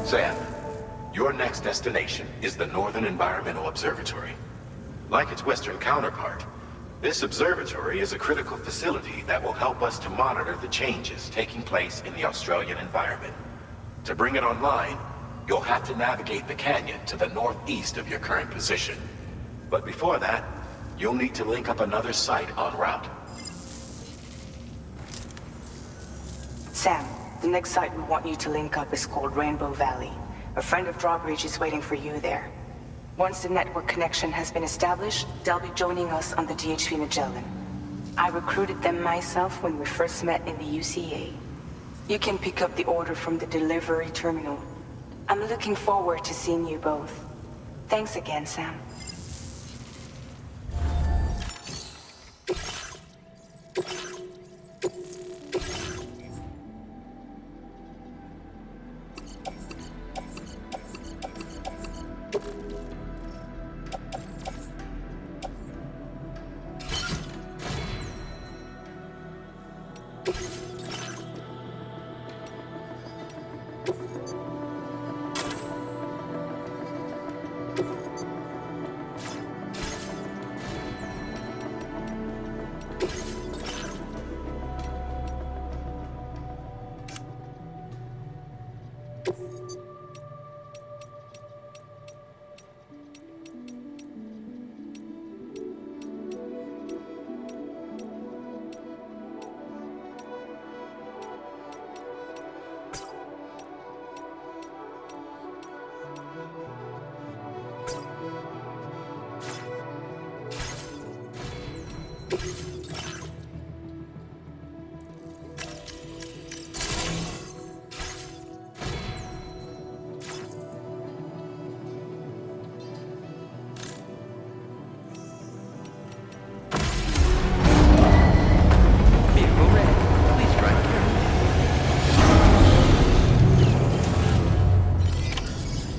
Sam, your next destination is the Northern Environmental Observatory. Like its Western counterpart, this observatory is a critical facility that will help us to monitor the changes taking place in the Australian environment. To bring it online, you'll have to navigate the canyon to the northeast of your current position. But before that, you'll need to link up another site en route. Sam, the next site we want you to link up is called Rainbow Valley. A friend of Drawbridge is waiting for you there. Once the network connection has been established, they'll be joining us on the DHV Magellan. I recruited them myself when we first met in the UCA. You can pick up the order from the delivery terminal. I'm looking forward to seeing you both. Thanks again, Sam.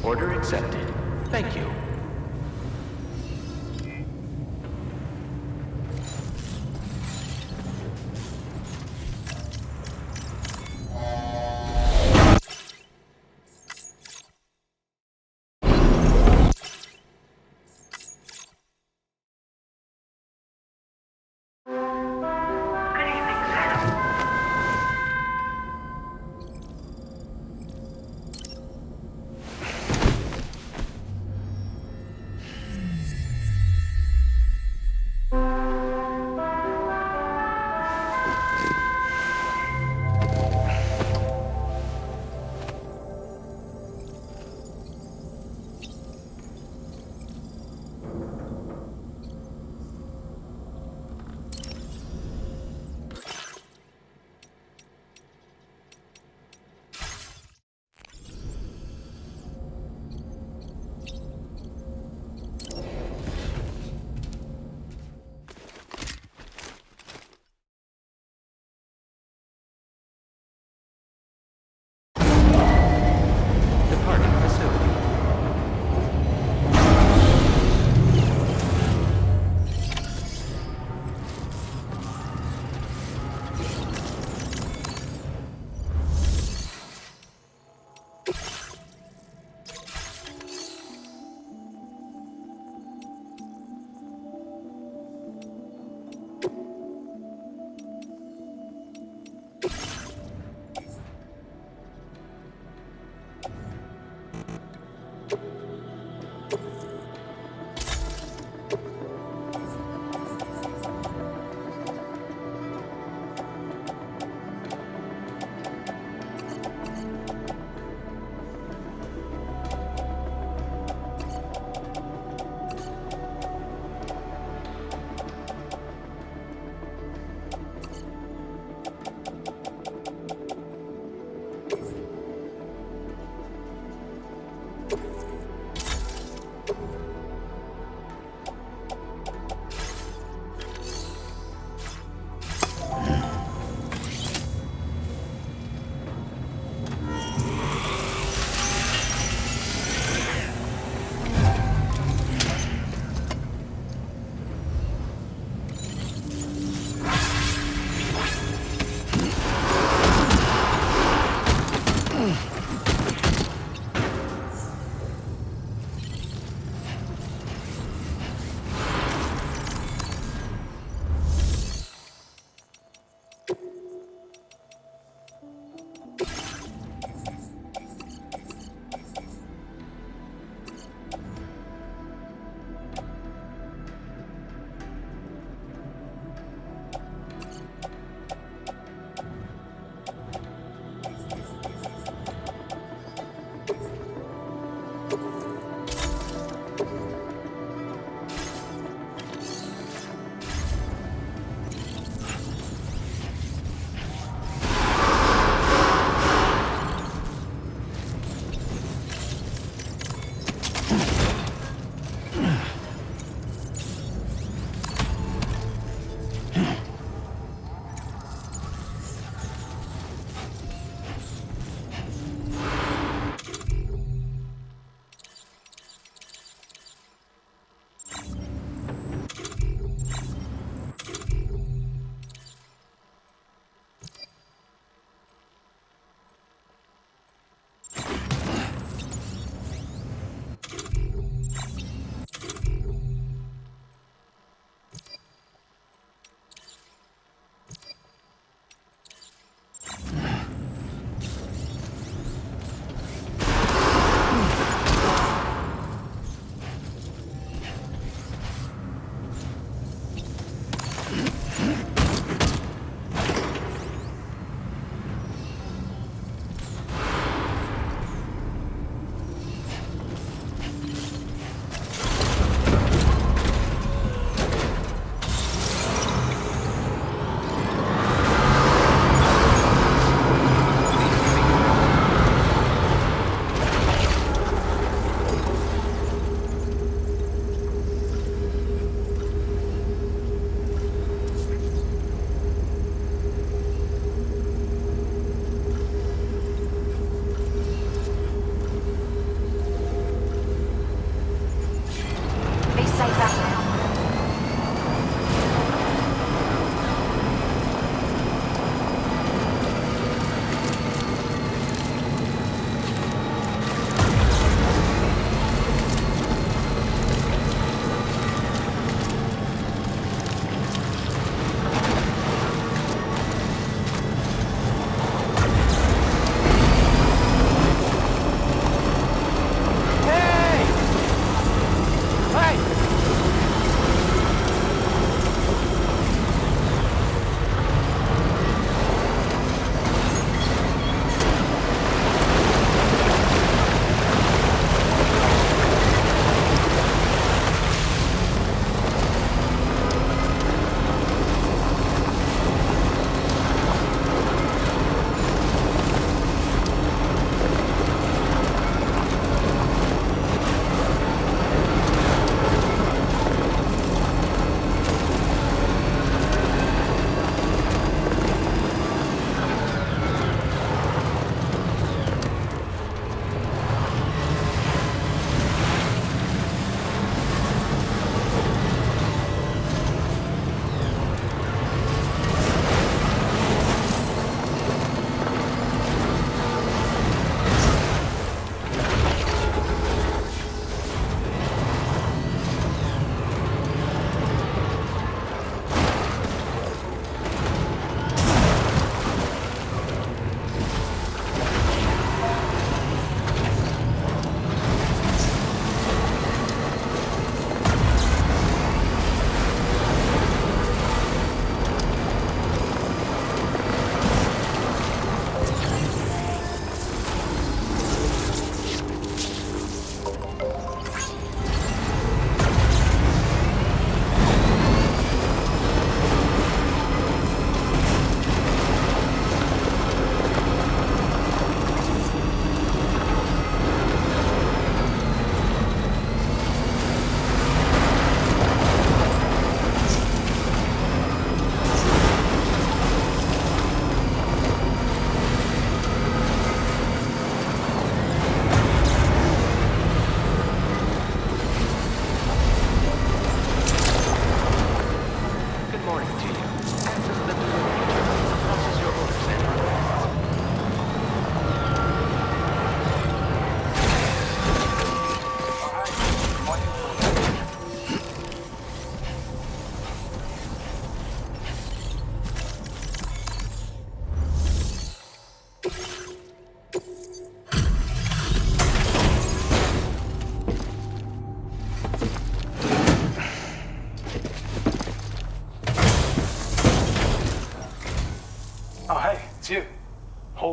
Order accepted. Thank you.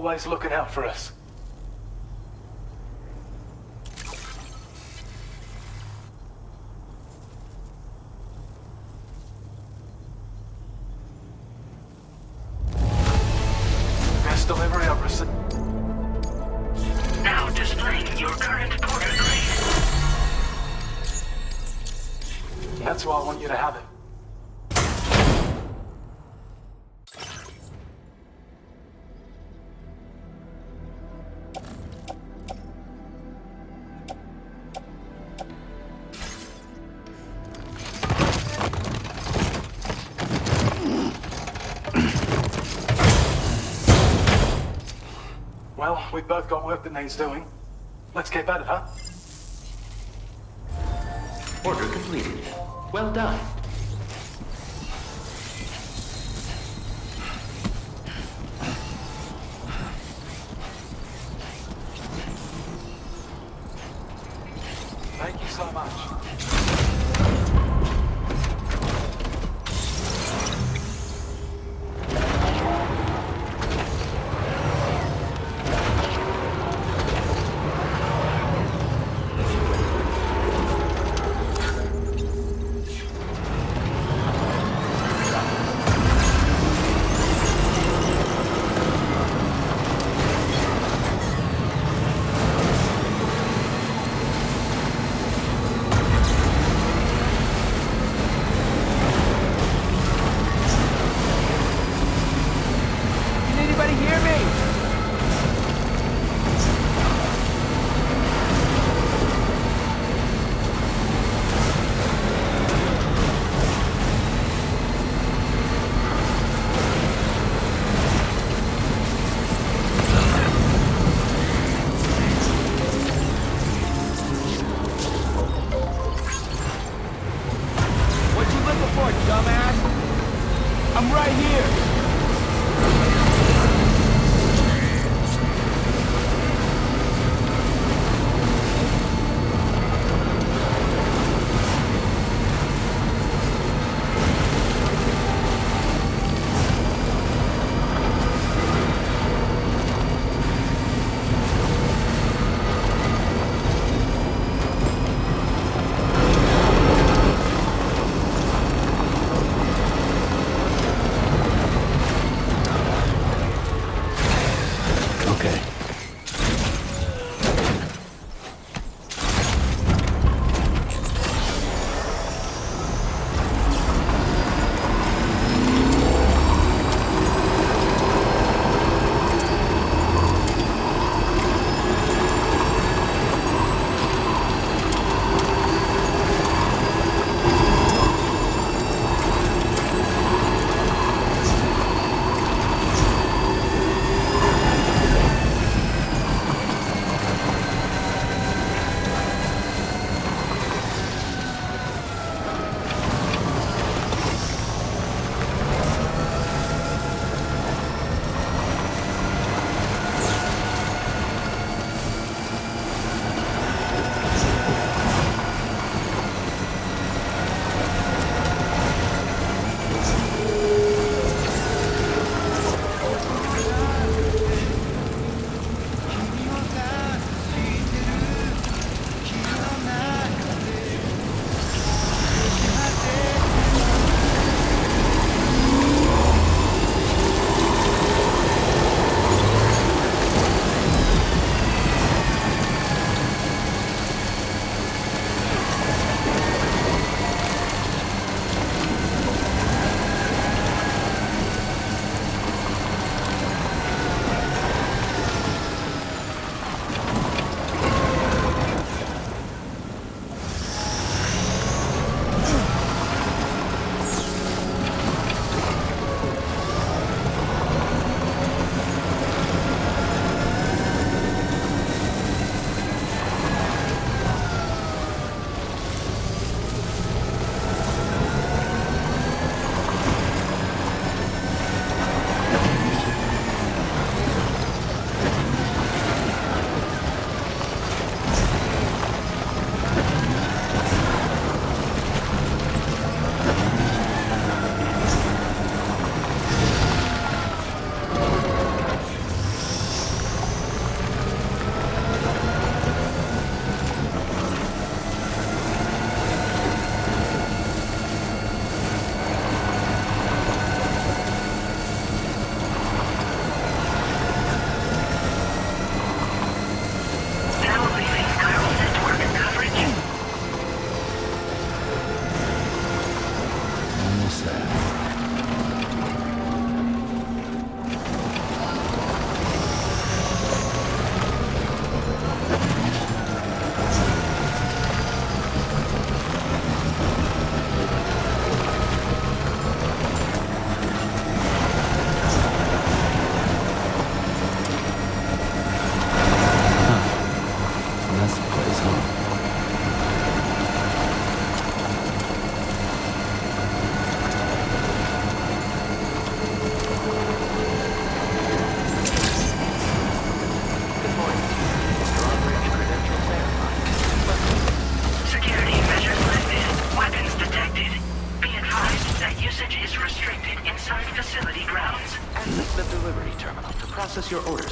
always looking out for us. Gas delivery I've received. Now displaying your current order grade. That's why I want you to have it. Well, we've both got work that needs doing. Let's get at it, huh? Order completed. Well done. Thank you so much.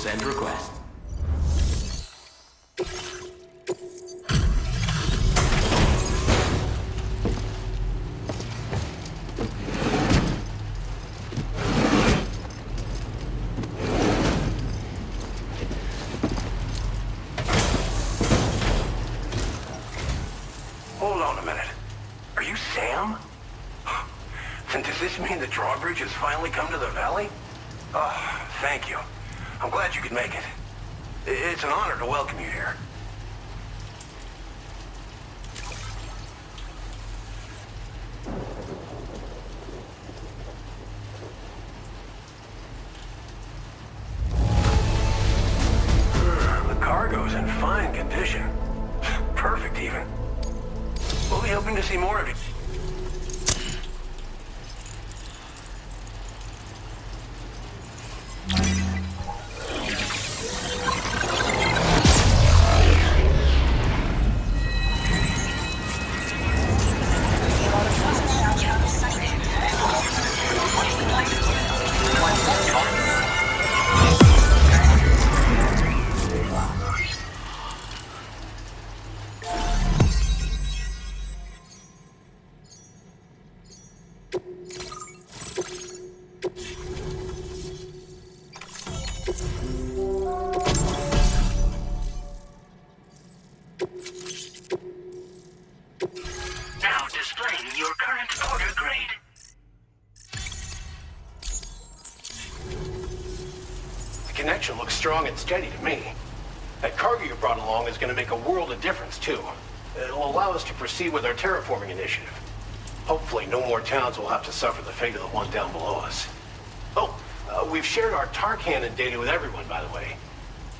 Send request. Hold on a minute. Are you Sam? Then does this mean the drawbridge has finally come to the valley? Oh, thank you. I'm glad you could make it. It's an honor to welcome you here. The cargo's in fine condition. Perfect, even. We'll be hoping to see more of you. Now displaying your current order grade. The connection looks strong and steady to me. That cargo you brought along is going to make a world of difference, too. It'll allow us to proceed with our terraforming initiative. Hopefully, no more towns will have to suffer the fate of the one down below us. Oh, we've shared our tar cannon data with everyone, by the way.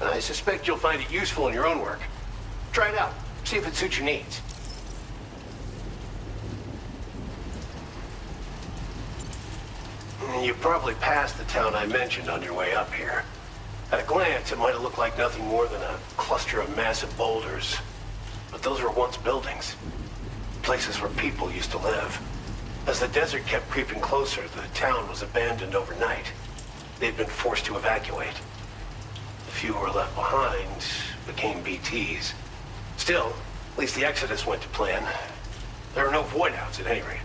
And I suspect you'll find it useful in your own work. Try it out. See if it suits your needs. You probably passed the town I mentioned on your way up here. At a glance, it might have looked like nothing more than a cluster of massive boulders. But those were once buildings. Places where people used to live. As the desert kept creeping closer, the town was abandoned overnight. They'd been forced to evacuate. The few who were left behind became BTs. Still, at least the exodus went to plan. There are no void-outs at any rate.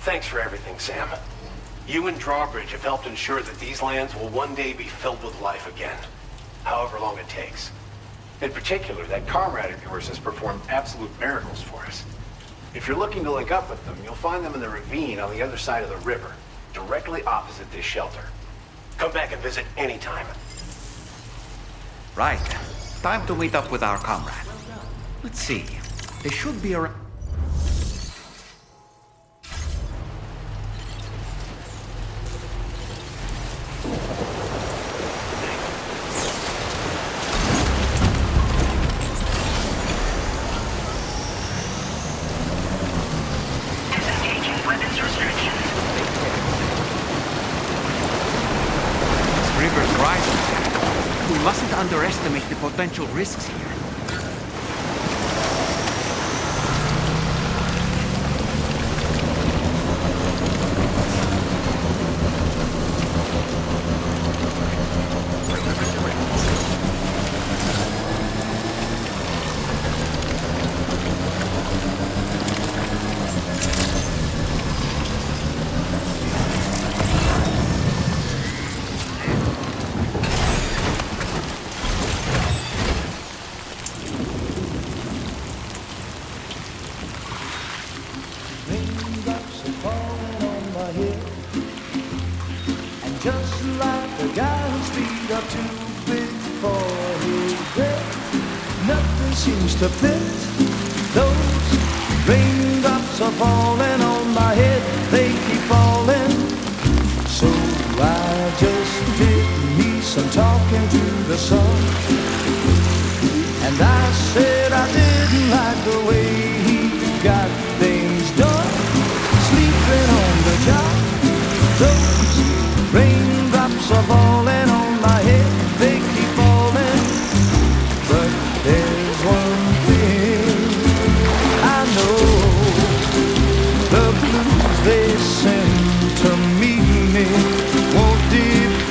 Thanks for everything, Sam. You and Drawbridge have helped ensure that these lands will one day be filled with life again, however long it takes. In particular, that comrade of yours has performed absolute miracles for us. If you're looking to link up with them, you'll find them in the ravine on the other side of the river, directly opposite this shelter. Come back and visit anytime. Right. Time to meet up with our comrade. Let's see. They should be around. Disengaging weapons restrictions. This river's rising. We mustn't underestimate the potential risks here. Raindrops are falling on my head, and just like the guy whose feet are too big for his bed, nothing seems to fit. Those raindrops are falling on my head, they keep falling. So I just did me some talking to the sun, and I said I didn't like the way he got things done. Sleeping on the job, those raindrops are falling on my head, they keep falling. But there's one thing I know, the blues they send to meet me won't defeat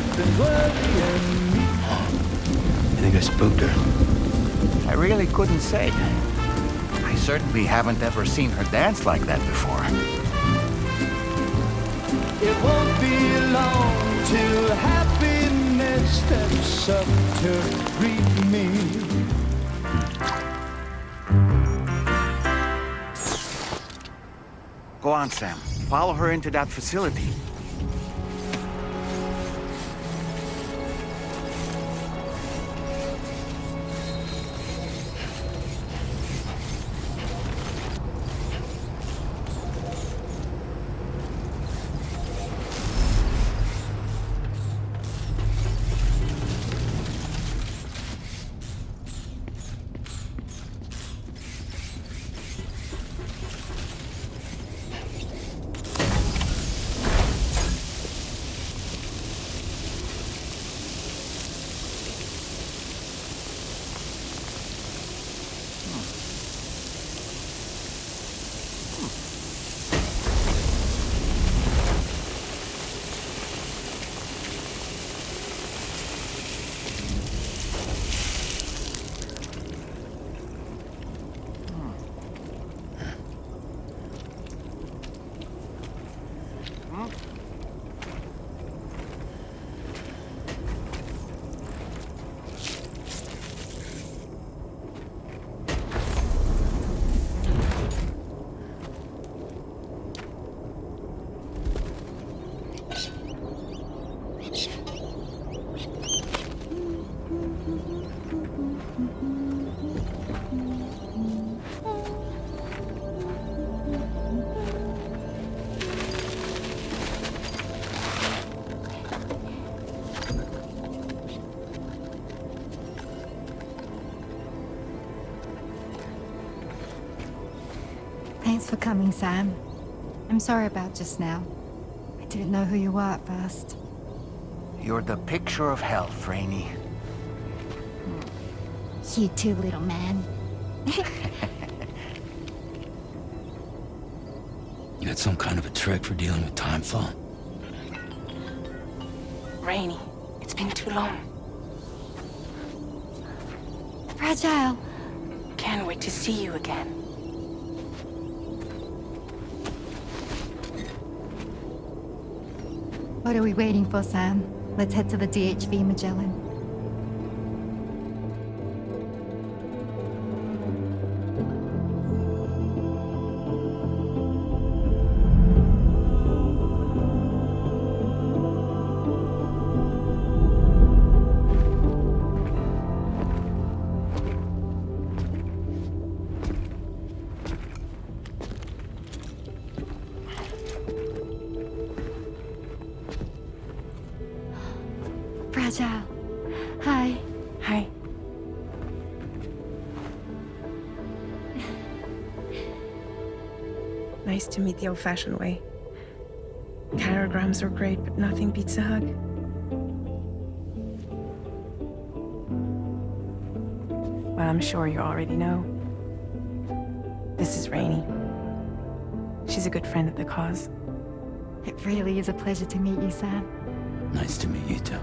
nothing's worrying me. You think I spooked her? I really couldn't say. I certainly haven't ever seen her dance like that before. It won't be long till happiness steps up to greet me. Go on, Sam. Follow her into that facility. Thanks for coming, Sam. I'm sorry about just now. I didn't know who you were at first. You're the picture of health, Rainey. You too, little man. You had some kind of a trick for dealing with time fall? Rainey, it's been too long. Fragile. Can't wait to see you again. What are we waiting for, Sam? Let's head to the DHV Magellan. Fragile. Hi. Hi. Nice to meet the old-fashioned way. Carograms are great, but nothing beats a hug. Well, I'm sure you already know. This is Rainey. She's a good friend of the cause. It really is a pleasure to meet you, Sam. Nice to meet you too.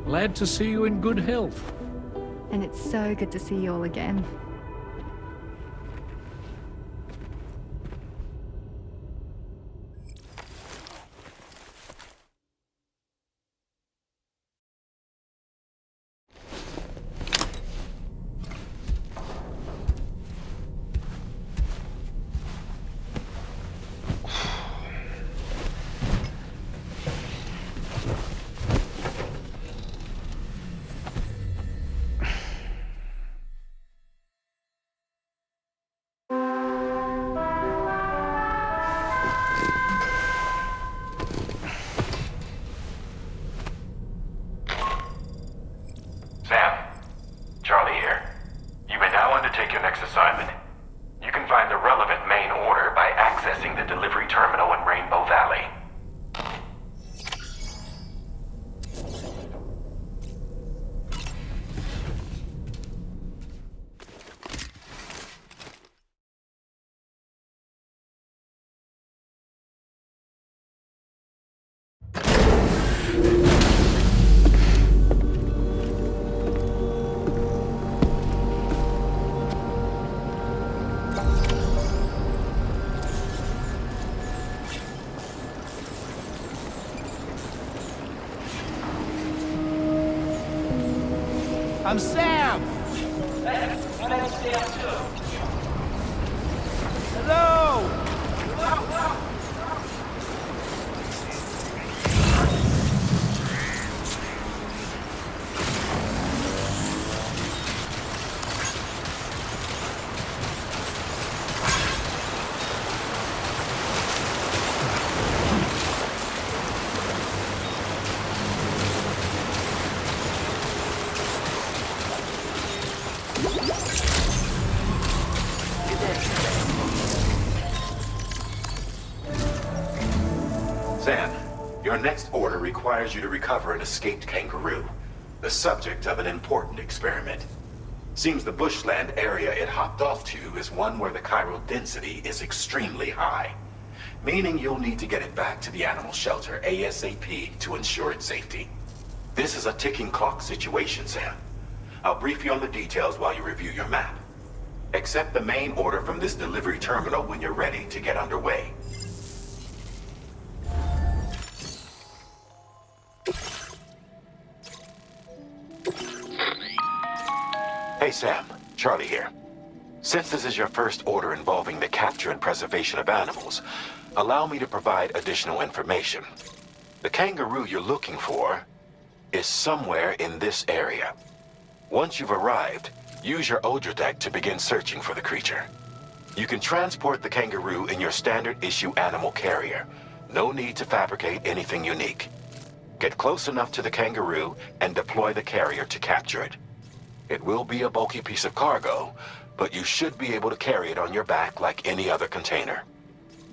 Glad to see you in good health. And it's so good to see you all again. I'm Sam! Hello! Sam, your next order requires you to recover an escaped kangaroo, the subject of an important experiment. Seems the bushland area it hopped off to is one where the chiral density is extremely high, meaning you'll need to get it back to the animal shelter ASAP to ensure its safety. This is a ticking clock situation, Sam. I'll brief you on the details while you review your map. Accept the main order from this delivery terminal when you're ready to get underway. Hey Sam, Charlie here. Since this is your first order involving the capture and preservation of animals, allow me to provide additional information. The kangaroo you're looking for is somewhere in this area. Once you've arrived, use your Odradek to begin searching for the creature. You can transport the kangaroo in your standard issue animal carrier. No need to fabricate anything unique. Get close enough to the kangaroo and deploy the carrier to capture it. It will be a bulky piece of cargo, but you should be able to carry it on your back like any other container.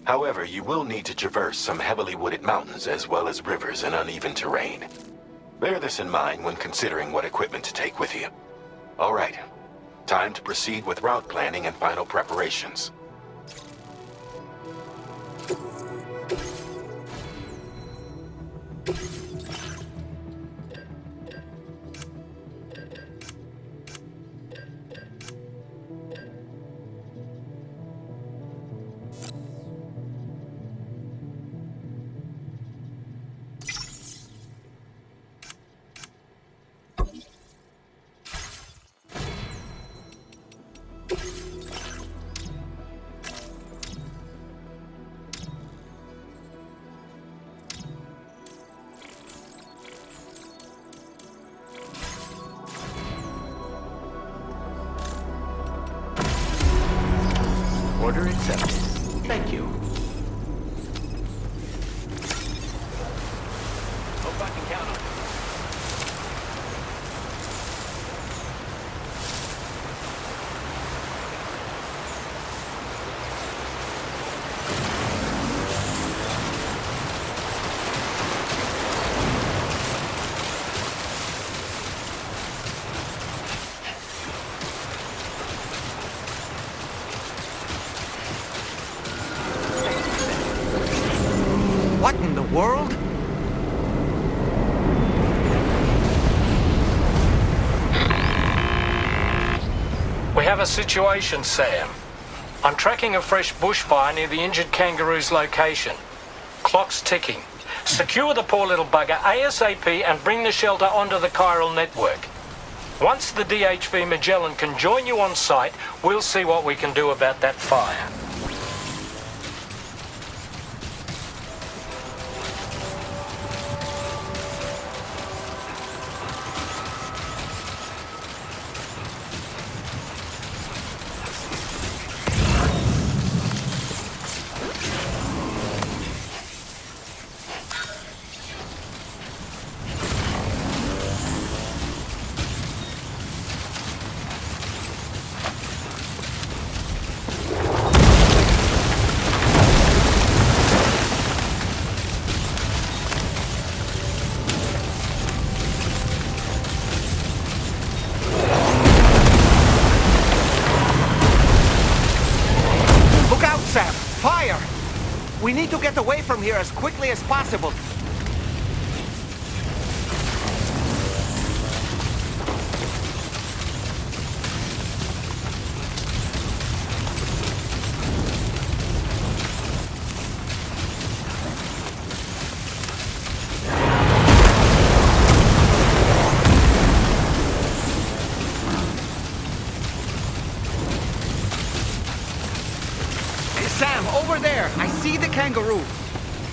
However, you will need to traverse some heavily wooded mountains as well as rivers and uneven terrain. Bear this in mind when considering what equipment to take with you. All right, time to proceed with route planning and final preparations. Order accepted. Thank you. Hope I can count on you. What in the world? We have a situation, Sam. I'm tracking a fresh bushfire near the injured kangaroo's location. Clock's ticking. Secure the poor little bugger ASAP and bring the shelter onto the chiral network. Once the DHV Magellan can join you on site, we'll see what we can do about that fire. We need to get away from here as quickly as possible.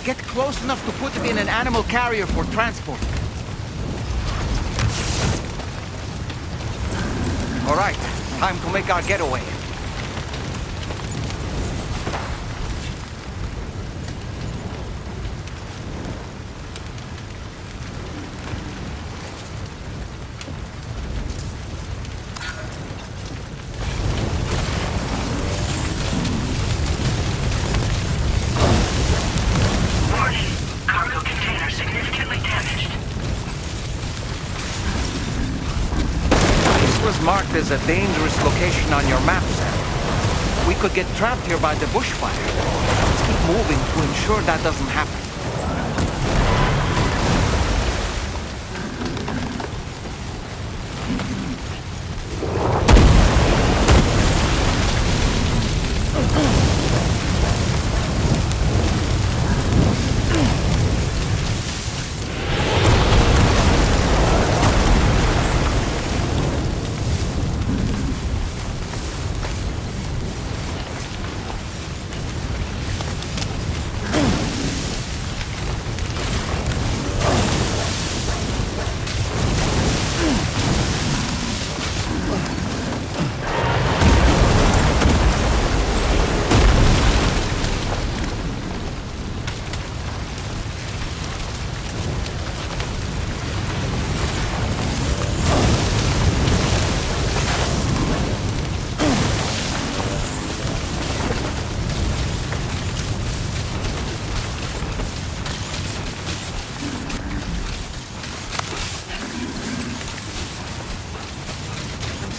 Get close enough to put it in an animal carrier for transport. All right, time to make our getaway. Marked as a dangerous location on your map, Sam. We could get trapped here by the bushfire. Let's keep moving to ensure that doesn't happen.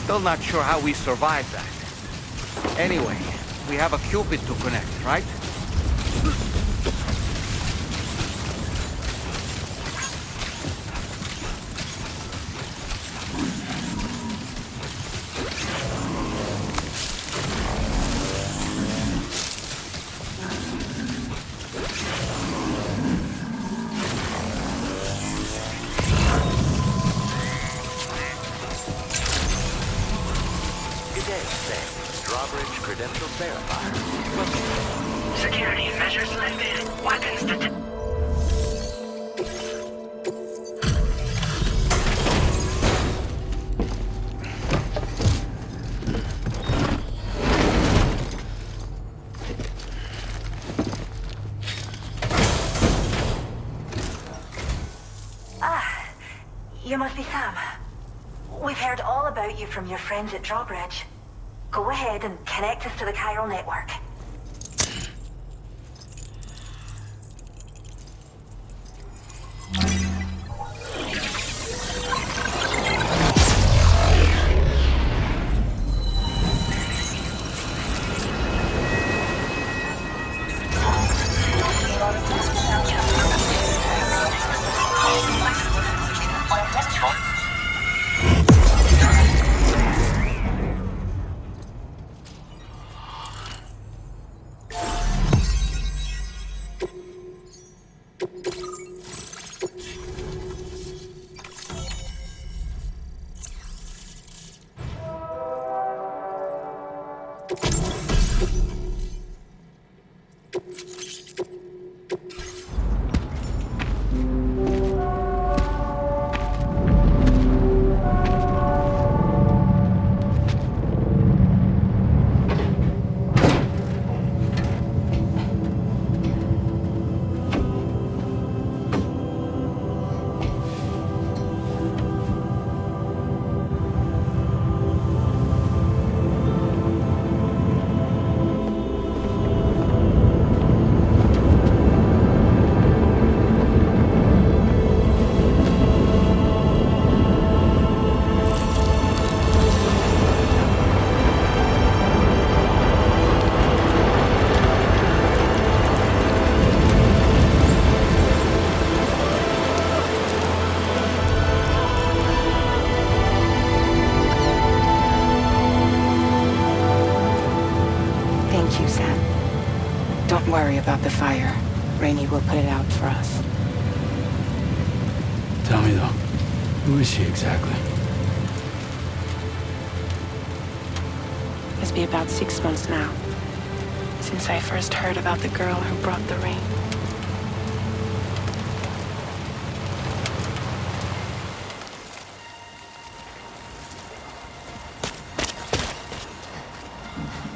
Still not sure how we survived that. Anyway, we have a Cupid to connect, right? Security measures lifted. Weapons detected. You must be Sam. We've heard all about you from your friends at Drawbridge. Go ahead and connect us to the chiral network. Don't worry about the fire. Rainey will put it out for us. Tell me though, who is she exactly? It's been about 6 months now, since I first heard about the girl who brought the rain.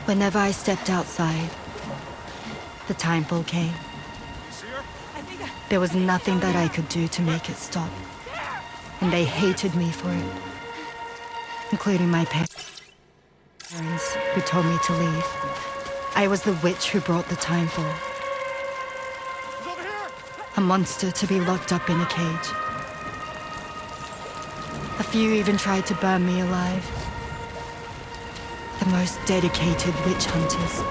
Whenever I stepped outside, the timefall came. There was nothing that I could do to make it stop. And they hated me for it. Including my parents, who told me to leave. I was the witch who brought the timefall. A monster to be locked up in a cage. A few even tried to burn me alive. The most dedicated witch hunters.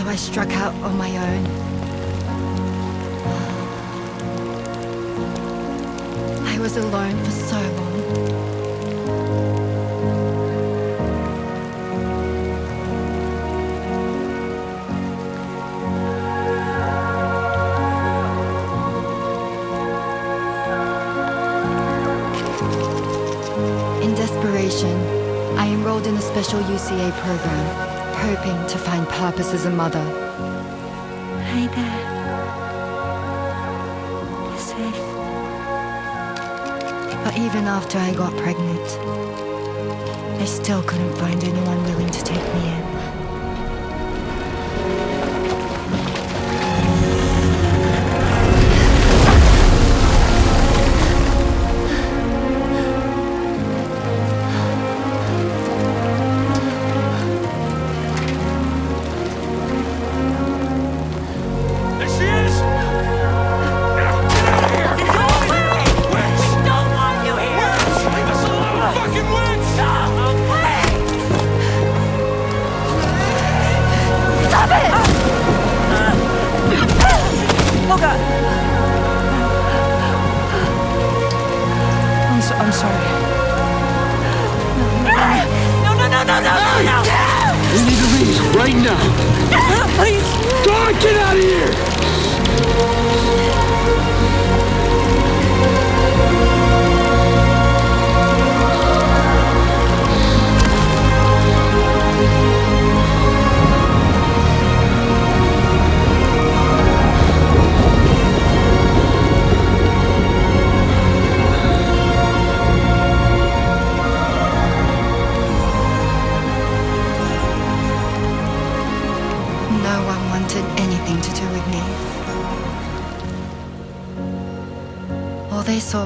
I struck out on my own. I was alone for so long. In desperation, I enrolled in a special UCA program, hoping to find purpose as a mother. Hi there. You're safe. But even after I got pregnant, I still couldn't find anyone willing to take me in.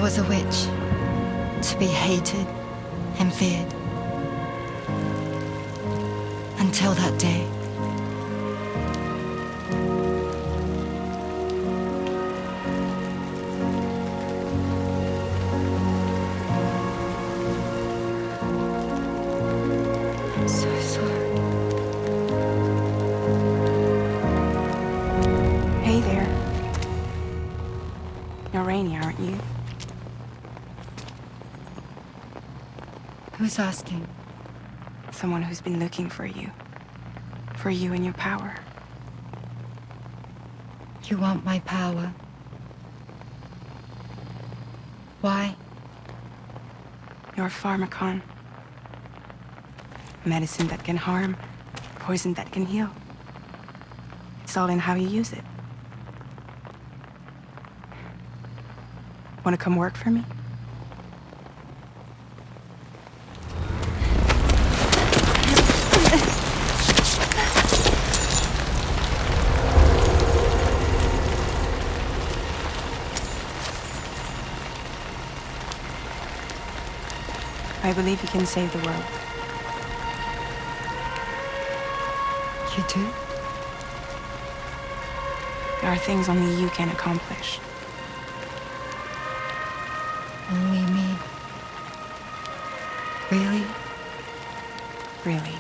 Was a witch, to be hated and feared. Until that day. I'm so sorry. Hey there. You're Rainy, aren't you? Who's asking? Someone who's been looking for you. For you and your power. You want my power? Why? You're a pharmacon. Medicine that can harm, poison that can heal. It's all in how you use it. Want to come work for me? I believe you can save the world. You do? There are things only you can accomplish. Only me? Really? Really.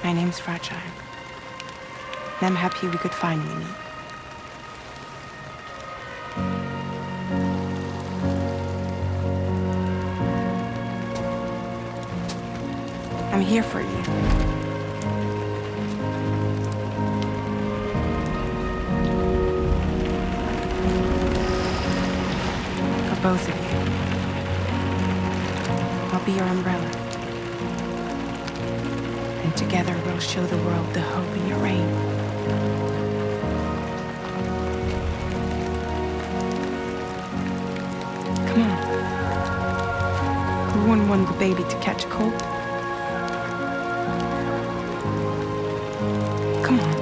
My name's Fragile. And I'm happy we could finally meet. I'm here for you. For both of you. I'll be your umbrella. And together we'll show the world the hope in your reign. Come on. Who wouldn't want the baby to catch a cold? Come on.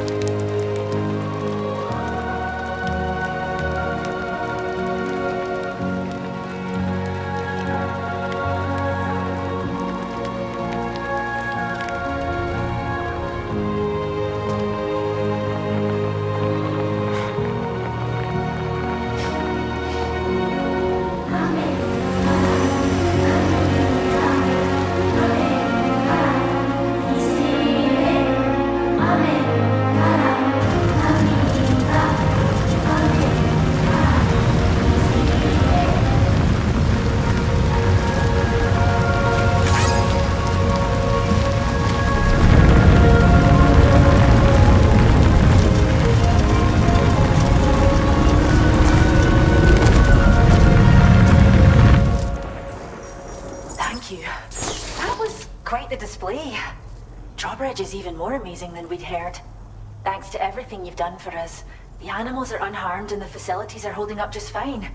Is even more amazing than we'd heard. Thanks to everything you've done for us, the animals are unharmed and the facilities are holding up just fine.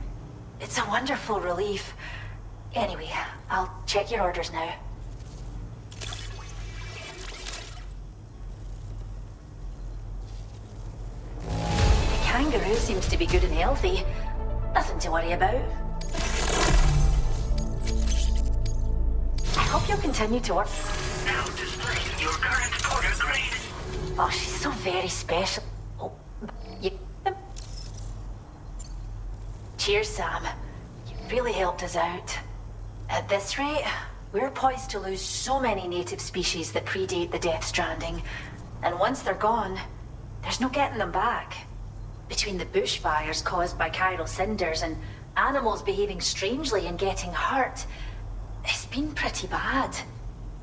It's a wonderful relief. Anyway, I'll check your orders now. The kangaroo seems to be good and healthy. Nothing to worry about. I hope you'll continue to work. Now display your current order grade. Oh, she's so very special. Oh, you... Cheers, Sam. You really helped us out. At this rate, we're poised to lose so many native species that predate the Death Stranding. And once they're gone, there's no getting them back. Between the bushfires caused by chiral cinders and animals behaving strangely and getting hurt, it's been pretty bad.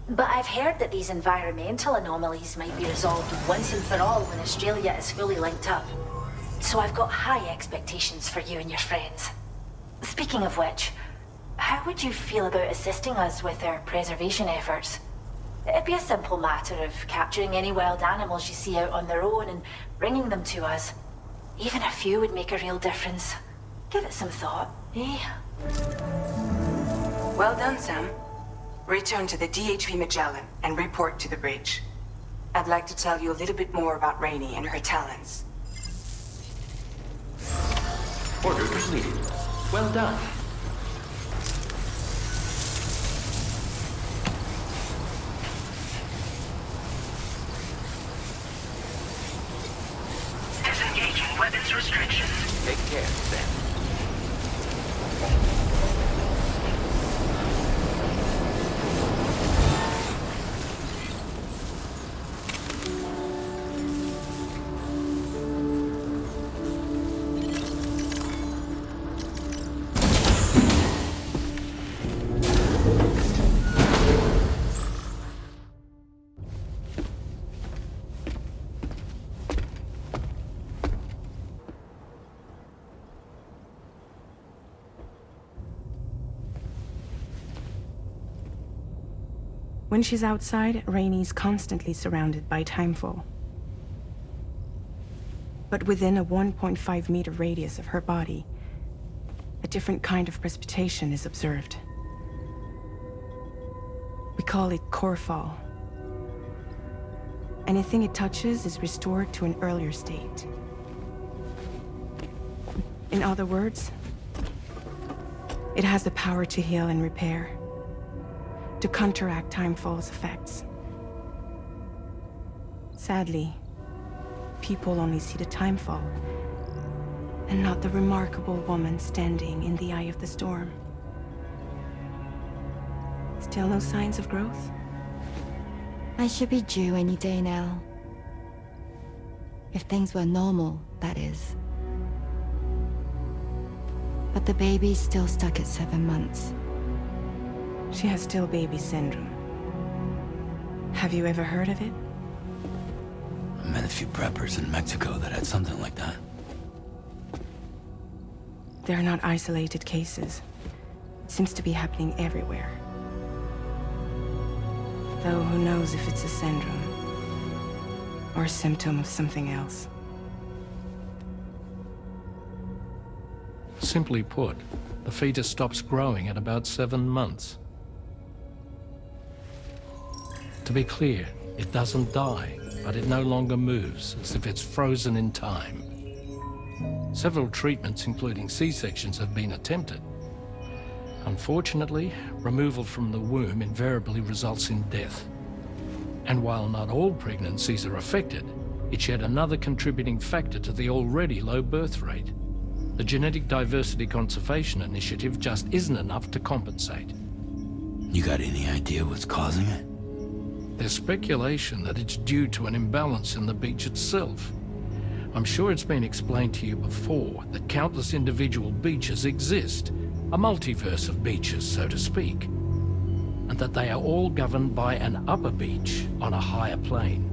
But I've heard that these environmental anomalies might be resolved once and for all when Australia is fully linked up. So I've got high expectations for you and your friends. Speaking of which, how would you feel about assisting us with our preservation efforts? It'd be a simple matter of capturing any wild animals you see out on their own and bringing them to us. Even a few would make a real difference. Give it some thought, eh? Well done, Sam. Return to the DHV Magellan and report to the bridge. I'd like to tell you a little bit more about Rainey and her talents. Order completed. Well done. Disengaging weapons restrictions. Take care, then. When she's outside, Rainey's constantly surrounded by timefall. But within a 1.5 meter radius of her body, a different kind of precipitation is observed. We call it core fall. Anything it touches is restored to an earlier state. In other words, it has the power to heal and repair, to counteract timefall's effects. Sadly, people only see the timefall, and not the remarkable woman standing in the eye of the storm. Still no signs of growth? I should be due any day now. If things were normal, that is. But the baby's still stuck at 7 months. She has still baby syndrome. Have you ever heard of it? I met a few preppers in Mexico that had something like that. They're not isolated cases. It seems to be happening everywhere. Though who knows if it's a syndrome or a symptom of something else. Simply put, the fetus stops growing at about 7 months. To be clear, it doesn't die, but it no longer moves, as if it's frozen in time. Several treatments, including C-sections, have been attempted. Unfortunately, removal from the womb invariably results in death. And while not all pregnancies are affected, it's yet another contributing factor to the already low birth rate. The Genetic Diversity Conservation Initiative just isn't enough to compensate. You got any idea what's causing it? There's speculation that it's due to an imbalance in the beach itself. I'm sure it's been explained to you before that countless individual beaches exist, a multiverse of beaches, so to speak, and that they are all governed by an upper beach on a higher plane.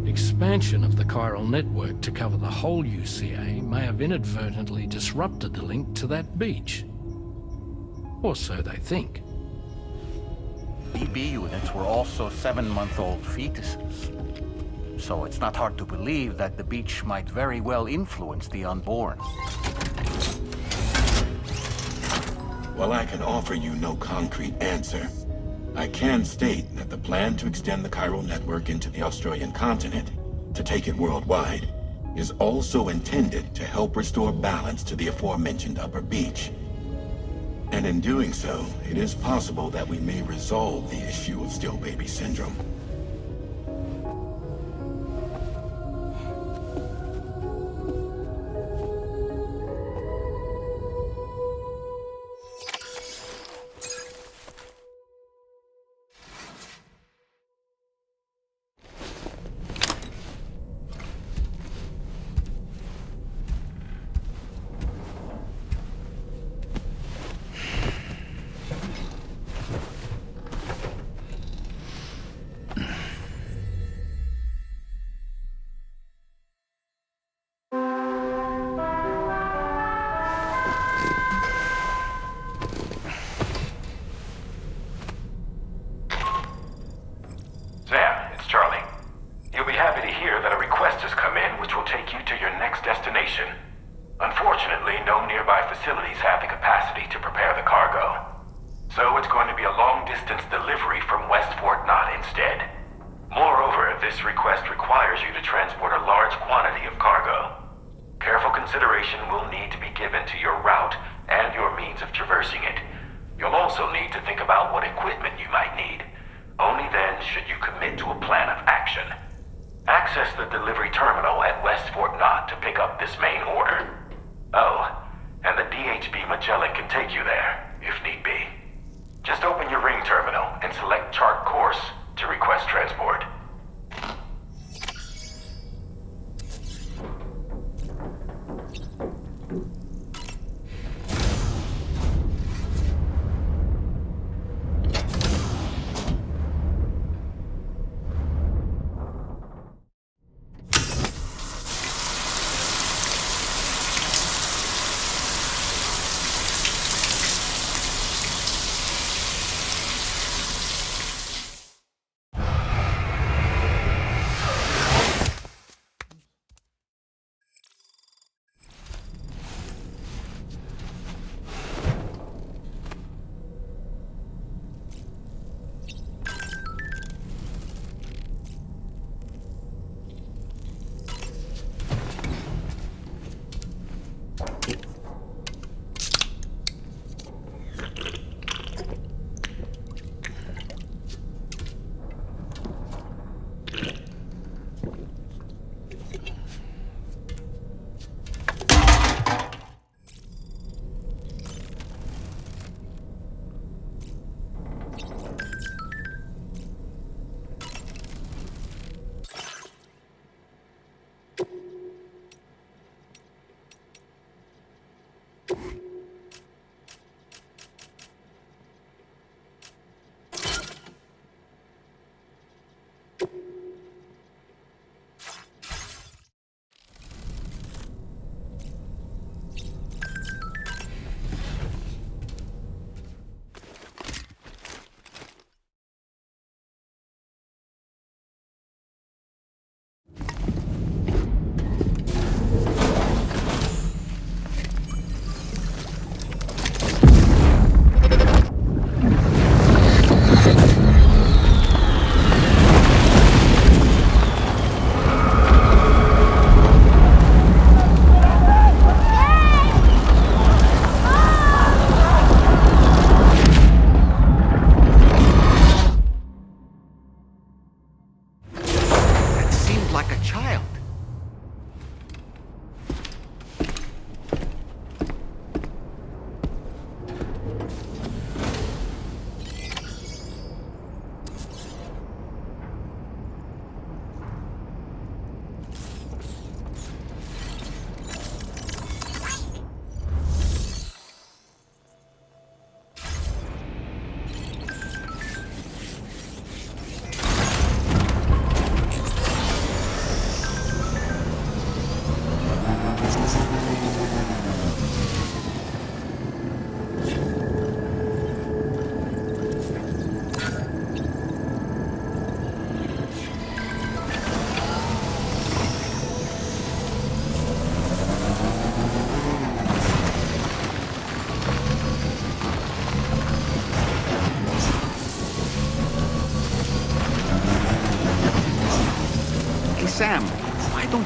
Expansion of the chiral network to cover the whole UCA may have inadvertently disrupted the link to that beach. Or so they think. BB units were also 7-month-old fetuses. So it's not hard to believe that the beach might very well influence the unborn. While I can offer you no concrete answer, I can state that the plan to extend the chiral network into the Australian continent, to take it worldwide, is also intended to help restore balance to the aforementioned upper beach. And in doing so, it is possible that we may resolve the issue of still baby syndrome.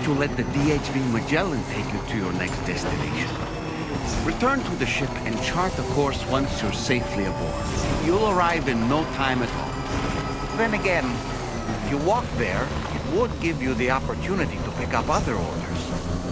to let the DHV Magellan take you to your next destination. Return to the ship and chart a course once you're safely aboard. You'll arrive in no time at all. Then again, if you walk there, it would give you the opportunity to pick up other orders.